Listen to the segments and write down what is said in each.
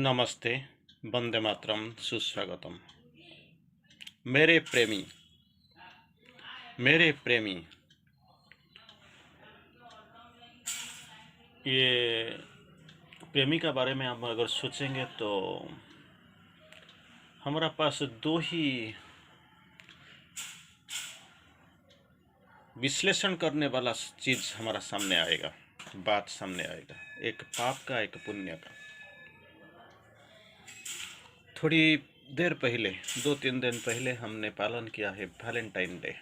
नमस्ते, वंदे मातरम, सुस्वागतम। मेरे प्रेमी, मेरे प्रेमी, ये प्रेमी का बारे में हम अगर सोचेंगे तो हमारा पास दो ही विश्लेषण करने वाला चीज़ हमारा सामने आएगा, बात सामने आएगा, एक पाप का, एक पुण्य का। थोड़ी देर पहले, 2-3 दिन पहले हमने पालन किया है वैलेंटाइन डे।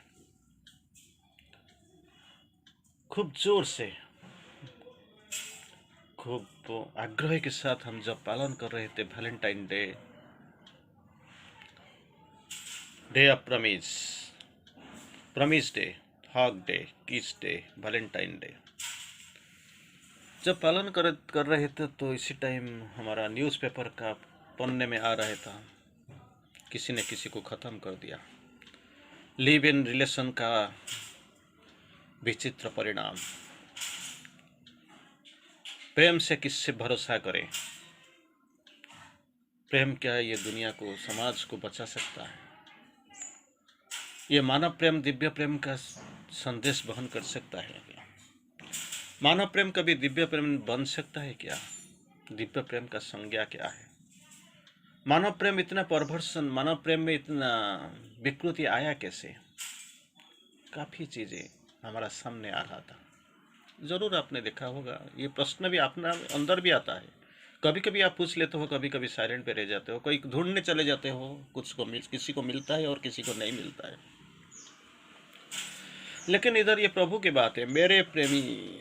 खूब जोर से, खूब आग्रह के साथ हम जब पालन कर रहे थे Valentine day, day of promise, promise day, hug day, किस डे, वैलेंटाइन डे, जब पालन कर रहे थे तो इसी टाइम हमारा न्यूज़पेपर का पन्ने में आ रहा था, किसी ने किसी को ख़त्म कर दिया। लिव इन रिलेशन का विचित्र परिणाम। प्रेम से किससे भरोसा करें? प्रेम क्या है? ये दुनिया को, समाज को बचा सकता है? ये मानव प्रेम, दिव्य प्रेम का संदेश वहन कर सकता है क्या? मानव प्रेम कभी दिव्य प्रेम बन सकता है क्या? दिव्य प्रेम का संज्ञा क्या है? मानव प्रेम इतना परवर्सन, मानव प्रेम में इतना विकृति आया कैसे? काफ़ी चीज़ें हमारा सामने आ रहा था। ज़रूर आपने देखा होगा, ये प्रश्न भी अपना अंदर भी आता है। कभी कभी आप पूछ लेते हो, कभी कभी साइलेंट पे रह जाते हो, कोई ढूंढने चले जाते हो, किसी को मिलता है और किसी को नहीं मिलता है। लेकिन इधर ये प्रभु की बात है, मेरे प्रेमी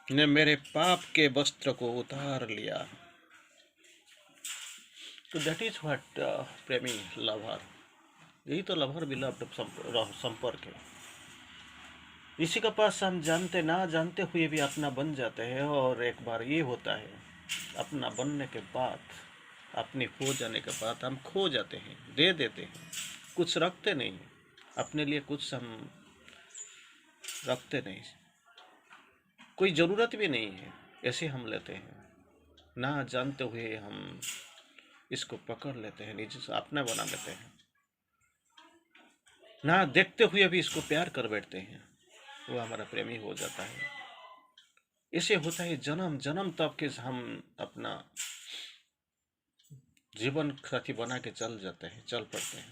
ने मेरे पाप के वस्त्र को उतार लिया। तो दैट इज व्हाट प्रेमी, लवर, यही तो लवर बिलव्ड संपर्क है। इसी का पास हम जानते ना जानते हुए भी अपना बन जाते हैं, और एक बार ये होता है, अपना बनने के बाद, अपनी हो जाने के बाद हम खो जाते हैं, दे देते हैं, कुछ रखते नहीं, अपने लिए कुछ हम रखते नहीं, कोई ज़रूरत भी नहीं है, ऐसे हम लेते हैं, ना जानते हुए हम इसको पकड़ लेते हैं, निज से अपना बना लेते हैं, ना देखते हुए भी इसको प्यार कर बैठते हैं, वो हमारा प्रेमी हो जाता है। ऐसे होता है जन्म जन्म तक के हम अपना जीवन साथी बना के चल जाते हैं, चल पड़ते हैं।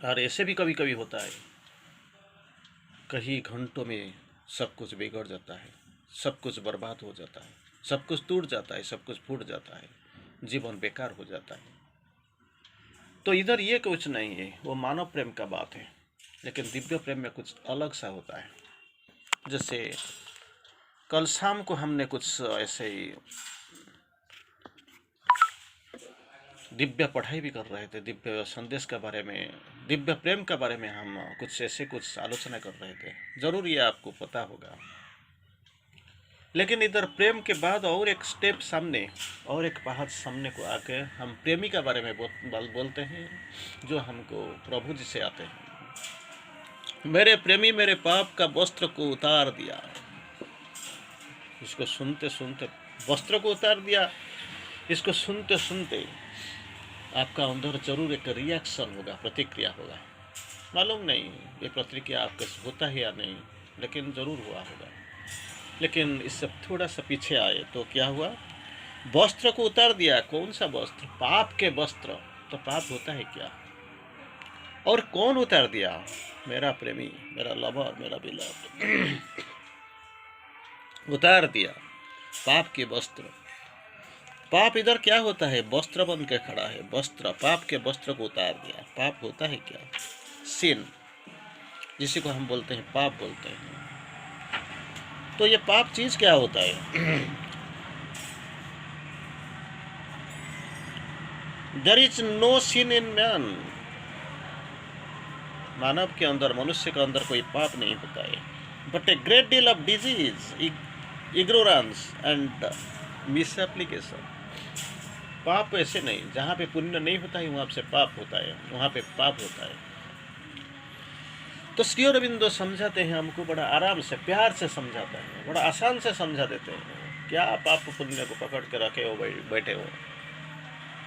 और ऐसे भी कभी कभी होता है, कई घंटों में सब कुछ बिगड़ जाता है, सब कुछ बर्बाद हो जाता है, सब कुछ टूट जाता है, सब कुछ फूट जाता है, जीवन बेकार हो जाता है। तो इधर ये कुछ नहीं है, वो मानव प्रेम का बात है। लेकिन दिव्य प्रेम में कुछ अलग सा होता है। जैसे कल शाम को हमने कुछ ऐसे ही दिव्य पढ़ाई भी कर रहे थे, दिव्य संदेश के बारे में, दिव्य प्रेम के बारे में हम कुछ आलोचना कर रहे थे। जरूर ये आपको पता होगा। लेकिन इधर प्रेम के बाद और एक स्टेप सामने, और एक पहाड़ सामने को आके हम प्रेमी के बारे में बोलते हैं, जो हमको प्रभु जी से आते हैं। मेरे प्रेमी मेरे पाप का वस्त्र को उतार दिया। इसको सुनते सुनते, वस्त्र को उतार दिया, इसको सुनते सुनते आपका अंदर जरूर एक रिएक्शन होगा, प्रतिक्रिया होगा। मालूम नहीं ये प्रतिक्रिया आपका होता है या नहीं, लेकिन ज़रूर हुआ होगा। लेकिन इससे थोड़ा सा पीछे आए तो क्या हुआ? वस्त्र को उतार दिया। कौन सा वस्त्र? पाप के वस्त्र। तो पाप होता है क्या? और कौन उतार दिया? मेरा प्रेमी, मेरा लवर, मेरा बिलव्ड उतार दिया पाप के वस्त्र। पाप इधर क्या होता है? वस्त्र बन के खड़ा है, वस्त्र, पाप के वस्त्र को उतार दिया। पाप होता है क्या? सिन, जिसी को हम बोलते हैं पाप बोलते हैं। तो ये पाप चीज क्या होता है? There is no sin in man. मानव के अंदर, मनुष्य के अंदर कोई पाप नहीं होता है, but a great deal of disease, ignorance and misapplication. पाप ऐसे नहीं, जहाँ पे पुण्य नहीं होता है वहाँ से पाप होता है, वहाँ पे पाप होता है। तो श्री अरविंदो समझाते हैं हमको, बड़ा आराम से, प्यार से समझाते हैं, बड़ा आसान से समझा देते हैं। क्या पाप पुण्य को पकड़ के रखे हो, बैठे हो?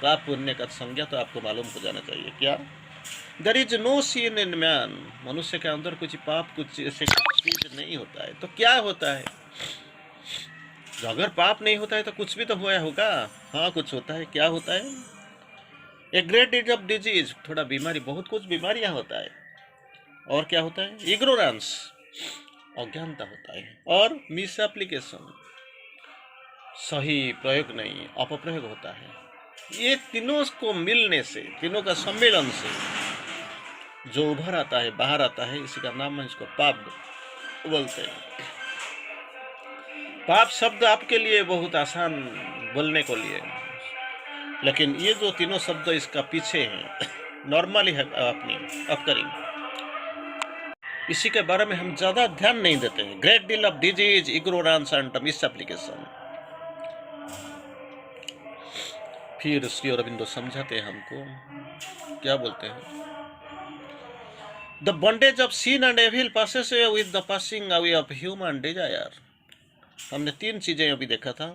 पाप पुण्य का संज्ञा तो आपको मालूम हो जाना चाहिए। क्या? There is no sin in man. मनुष्य के अंदर कुछ पाप, कुछ ऐसे चीज नहीं होता है। तो क्या होता है? तो अगर पाप नहीं होता है तो कुछ भी तो हुआ होगा। हाँ, कुछ होता है। क्या होता है? A great deed of disease, थोड़ा बीमारी, बहुत कुछ बीमारियां होता है। और क्या होता है? इग्नोरेंस, अज्ञानता होता है। और मिस एप्लीकेशन, सही प्रयोग नहीं, अपप्रयोग होता है। ये तीनों को मिलने से, तीनों का सम्मेलन से जो उभर आता है, बाहर आता है, इसी का नाम है, इसको पाप बोलते हैं। पाप शब्द आपके लिए बहुत आसान बोलने को लिए, लेकिन ये जो तीनों शब्द इसका पीछे हैं, नॉर्मली है अपनी अपकरिंग, इसी के बारे में हम ज्यादा ध्यान नहीं देते हैं। Great deal of disease, ignorance and misapplication. फिर श्री अरविंदो समझाते हैं हमको, क्या बोलते हैं? The bondage of sin and evil passes away with the passing away of human desire. हमने 3 चीजें अभी देखा था,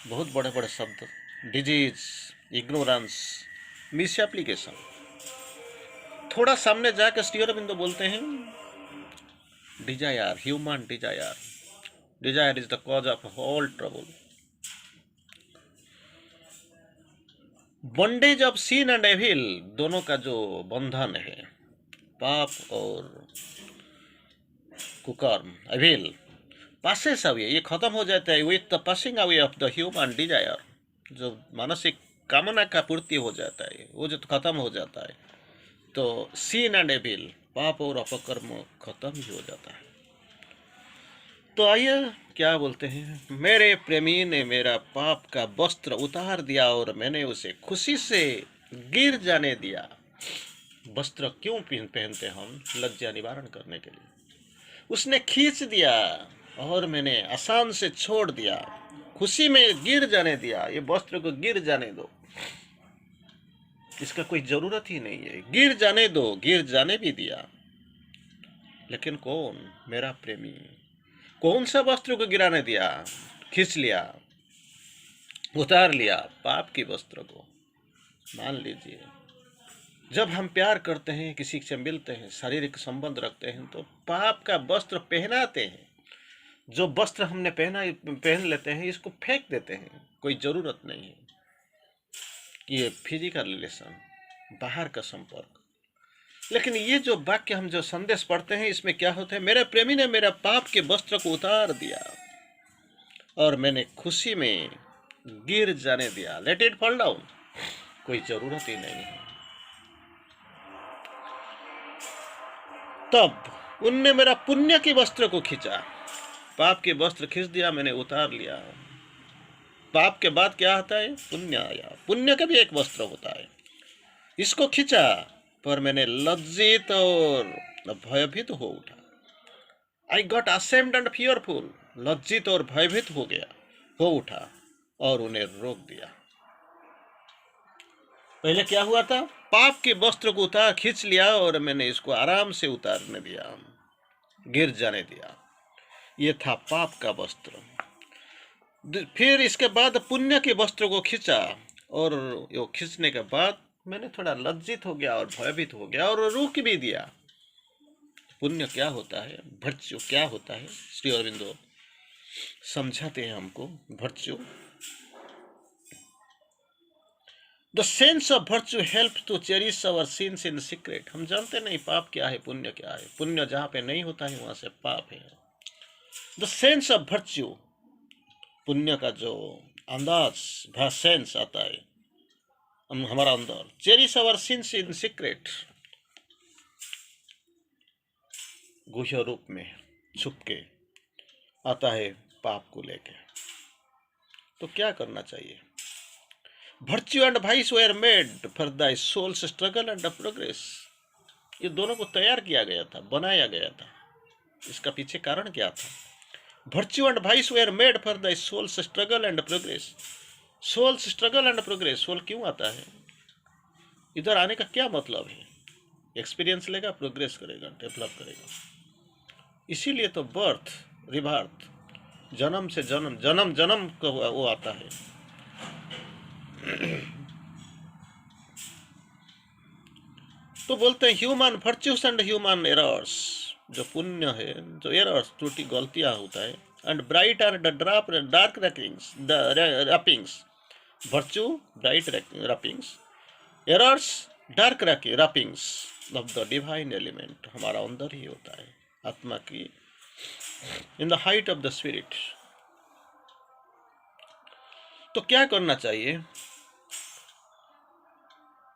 बहुत बड़े बड़े शब्द, डिजीज, इग्नोरेंस, मिस एप्लीकेशन। थोड़ा सामने जाकर श्री अरविंदो बोलते हैं desire, human desire, desire is the cause of all trouble. Bondage of sin and evil, दोनों का जो बंधन है, पाप और कुकर्म, एविल, पासेस अवे, ये खत्म हो जाता है with the passing away of the human desire. जो मानसिक कामना का पूर्ति हो जाता है, वो जो खत्म हो जाता है, तो सिन एंड एविल, पाप और अपकर्म खत्म ही हो जाता है। तो आइए क्या बोलते हैं? मेरे प्रेमी ने मेरा पाप का वस्त्र उतार दिया और मैंने उसे खुशी से गिर जाने दिया। वस्त्र क्यों पहनते हम? लज्जा निवारण करने के लिए। उसने खींच दिया और मैंने आसान से छोड़ दिया, खुशी में गिर जाने दिया। ये वस्त्र को गिर जाने दो, इसका कोई जरूरत ही नहीं है। गिर जाने दो, गिर जाने भी दिया। लेकिन कौन? मेरा प्रेमी। कौन सा वस्त्र को गिराने दिया? खींच लिया, उतार लिया, पाप की वस्त्र को। मान लीजिए, जब हम प्यार करते हैं, किसी से मिलते हैं, शारीरिक संबंध रखते हैं, तो पाप का वस्त्र पहनाते हैं। जो वस्त्र हमने पहन लेते हैं, इसको फेंक देते हैं, कोई जरूरत नहीं है। ये फिजिकल रिलेशन, बाहर का संपर्क। लेकिन ये जो वाक्य, हम जो संदेश पढ़ते हैं, इसमें क्या होता है? मेरे प्रेमी ने मेरा पाप के वस्त्र को उतार दिया और मैंने खुशी में गिर जाने दिया। लेट इट फॉल डाउन, कोई जरूरत ही नहीं है। तब उनने मेरा पुण्य के वस्त्र को खींचा। पाप के वस्त्र खींच दिया, मैंने उतार लिया। पाप के बाद क्या आता है? पुण्य आया। पुण्य का भी एक वस्त्र होता है, इसको खींचा, पर मैंने लज्जित और भयभीत हो उठा। I got ashamed and fearful, लज्जित और भयभीत हो उठा और उन्हें रोक दिया। पहले क्या हुआ था? पाप के वस्त्र को खींच लिया और मैंने इसको आराम से उतारने दिया, गिर जाने दिया। ये था पाप का वस्त्र। फिर इसके बाद पुण्य के वस्त्र को खींचा, और वो खींचने के बाद मैंने थोड़ा लज्जित हो गया और भयभीत हो गया और रोक भी दिया। पुण्य क्या होता है? भर्च्यू क्या होता है? श्री अरविंदो समझाते हैं हमको। Virtue, the sense of virtue help to cherish our sins in secret. हम जानते नहीं पाप क्या है, पुण्य क्या है। पुण्य जहाँ पे नहीं होता है, वहाँ से पाप है। द सेंस ऑफ भर्च्यू, पुण्य का जो अंदाज, सेंस आता है हमारा अंदर। Cherish our sins in secret, गुह्य रूप में छुप के आता है पाप को लेके। तो क्या करना चाहिए? Virtue and vice were made for the soul's struggle and progress. ये दोनों को तैयार किया गया था, बनाया गया था। इसका पीछे कारण क्या था? Virtue and vice were made for the soul's struggle and progress. Soul's struggle and progress, soul क्यों आता है? इधर आने का क्या मतलब है? एक्सपीरियंस लेगा, प्रोग्रेस करेगा, डेवलप करेगा। इसीलिए तो बर्थ, रिबर्थ, जन्म से जन्म, जन्म जन्म का वो आता है। तो बोलते हैं human virtues and human errors, जो पुण्य है, जो एरर्स त्रुटि गलतियां होता है, and bright are the dark रैपिंग्स, रैपिंग्स, virtue bright रैपिंग्स, errors dark रैपिंग्स of the divine element, हमारा अंदर ही होता है आत्मा की, in the height of the spirit. तो क्या करना चाहिए?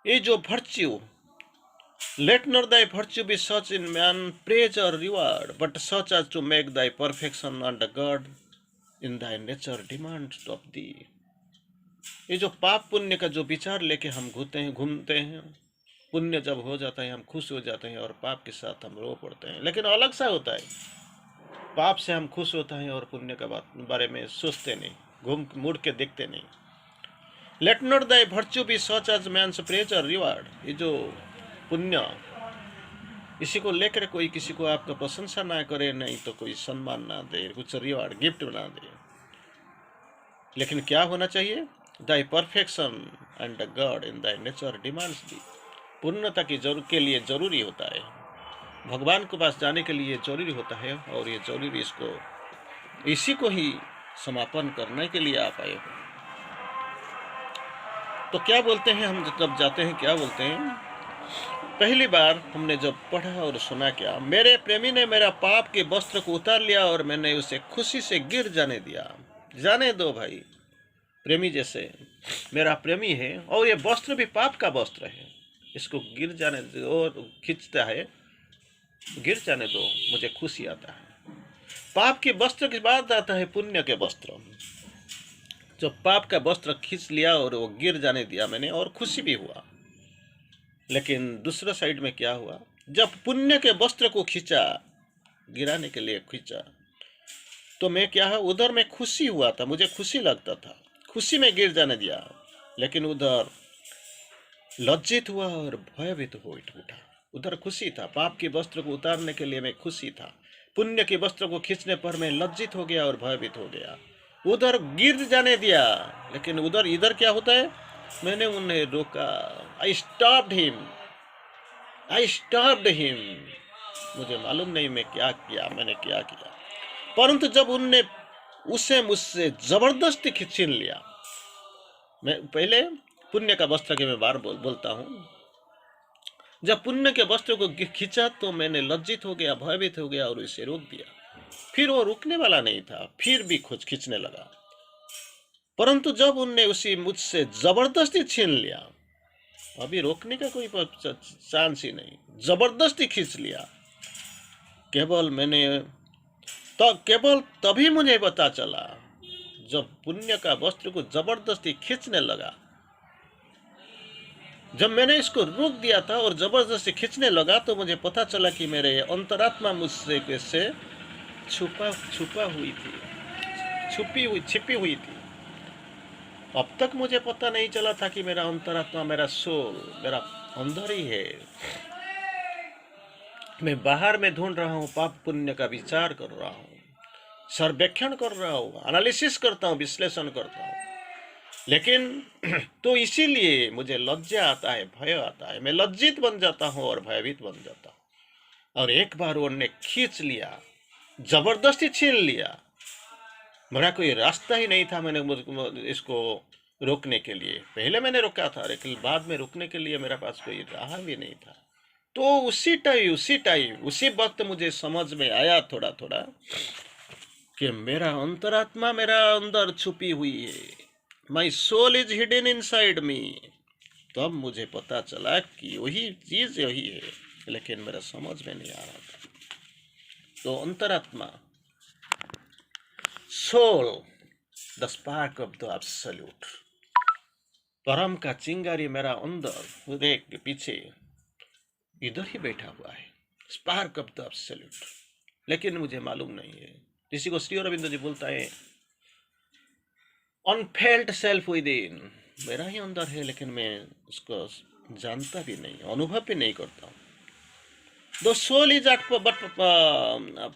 ये जो virtue, let not thy virtue be such in man praise or reward, but such as to make thy perfection and God in thy nature demands of thee। ये जो पाप पुण्य का जो विचार लेके हम घूमते हैं, पुण्य जब हो जाता है हम खुश हो जाते हैं और पाप के साथ हम रो पड़ते हैं, लेकिन अलग सा होता है। पाप से हम खुश होता है और पुण्य का बारे में सोचते नहीं, घूम मुड़ के देखते नहीं। Let not thy virtue be such as man's praise or reward, ये जो पुण्य, इसी को लेकर कोई किसी को आपका प्रशंसा ना करे, नहीं तो कोई सम्मान ना दे, कुछ रिवार्ड गिफ्ट ना दे, लेकिन क्या होना चाहिए? Thy perfection and God in thy nature demands the, पूर्णता की के लिए जरूरी होता है, भगवान के पास जाने के लिए जरूरी होता है, और ये जरूरी इसी को ही समापन करने के लिए आप आए हो। तो क्या बोलते हैं हम जब जाते हैं, क्या बोलते हैं? पहली बार हमने जब पढ़ा और सुना, क्या मेरे प्रेमी ने मेरा पाप के वस्त्र को उतार लिया और मैंने उसे खुशी से गिर जाने दिया। जाने दो भाई, प्रेमी जैसे मेरा प्रेमी है और ये वस्त्र भी पाप का वस्त्र है, इसको गिर जाने दो, और खींचता है, गिर जाने दो, मुझे खुशी आता है। पाप के वस्त्र के बाद आता है पुण्य के वस्त्र। जब पाप का वस्त्र खींच लिया और वो गिर जाने दिया मैंने, और खुशी भी हुआ, लेकिन दूसरा साइड में क्या हुआ? जब पुण्य के वस्त्र को खींचा, गिराने के लिए खींचा, तो मैं क्या है, उधर में खुशी हुआ था, मुझे खुशी लगता था, खुशी में गिर जाने दिया, लेकिन उधर लज्जित हुआ और भयभीत हो उठा। उधर खुशी था, पाप के वस्त्र को उतारने के लिए मैं खुशी था, पुण्य के वस्त्र को खींचने पर मैं लज्जित हो गया और भयभीत हो गया, उधर गिर जाने दिया, लेकिन इधर क्या होता है? मैंने उन्हें रोका, आई स्टॉप्ड हिम। मुझे मालूम नहीं मैं क्या किया, मैंने क्या किया, परंतु जब उनने उसे मुझसे जबरदस्ती छीन लिया, मैं पहले पुण्य का वस्त्र के मैं बार बोलता हूँ, जब पुण्य के वस्त्र को खींचा तो मैंने लज्जित हो गया, भयभीत हो गया और इसे रोक दिया। फिर वो रुकने वाला नहीं था, फिर भी कुछ खींचने लगा, परंतु जब उनने उसी मुझसे जबरदस्ती छीन लिया, अभी रोकने का कोई चांस ही नहीं, जबरदस्ती खींच लिया। केवल तभी मुझे पता चला, जब पुण्य का वस्त्र को जबरदस्ती खींचने लगा, जब मैंने इसको रोक दिया था और जबरदस्ती खींचने लगा, तो मुझे पता चला कि मेरे अंतरात्मा मुझसे कैसे छिपी हुई थी। अब तक मुझे पता नहीं चला था कि मेरा अंतरात्मा, मेरा सोल मेरा अंदर ही है। मैं बाहर में ढूंढ रहा हूँ, पाप पुण्य का विचार कर रहा हूँ, सर्वेक्षण कर रहा हूँ, एनालिसिस करता हूँ, विश्लेषण करता हूँ, लेकिन तो इसीलिए मुझे लज्जा आता है, भय आता है, मैं लज्जित बन जाता हूँ और भयभीत बन जाता हूँ। और एक बार उन्होंने खींच लिया, जबरदस्ती छीन लिया, मेरा कोई रास्ता ही नहीं था मैंने इसको रोकने के लिए। पहले मैंने रोका था, लेकिन बाद में रोकने के लिए मेरे पास कोई राह भी नहीं था। तो उसी वक्त मुझे समझ में आया थोड़ा थोड़ा कि मेरा अंतरात्मा मेरा अंदर छुपी हुई है, my soul is hidden inside me. तब मुझे पता चला कि वही चीज यही है, लेकिन मेरा समझ में नहीं आ रहा था। तो अंतरात्मा, soul, the spark of the absolute, परम का चिंगारी मेरा अंदर हृदय के पीछे इधर ही बैठा हुआ है, स्पार्क ऑफ द एब्सोल्यूट, लेकिन मुझे मालूम नहीं है। इसी को श्री अरविंद जी बोलता है, अनफेल्ड सेल्फ विद इन, मेरा ही अंदर है, लेकिन मैं उसको जानता भी नहीं, अनुभव भी नहीं करता हूँ। दो soul is at but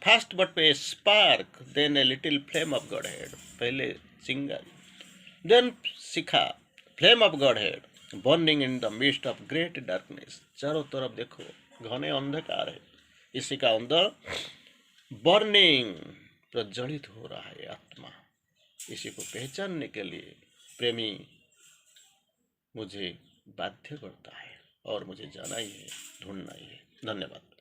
fast but a spark, then a little flame of Godhead. पहले single, then Shikha, flame of godhead burning in the mist of great darkness. चारों तरफ देखो घने अंधकार है, इसी का अंदर बर्निंग प्रज्वलित हो रहा है आत्मा। इसी को पहचानने के लिए प्रेमी मुझे बाध्य करता है और मुझे जाना ही है, ढूंढना ही है। धन्यवाद।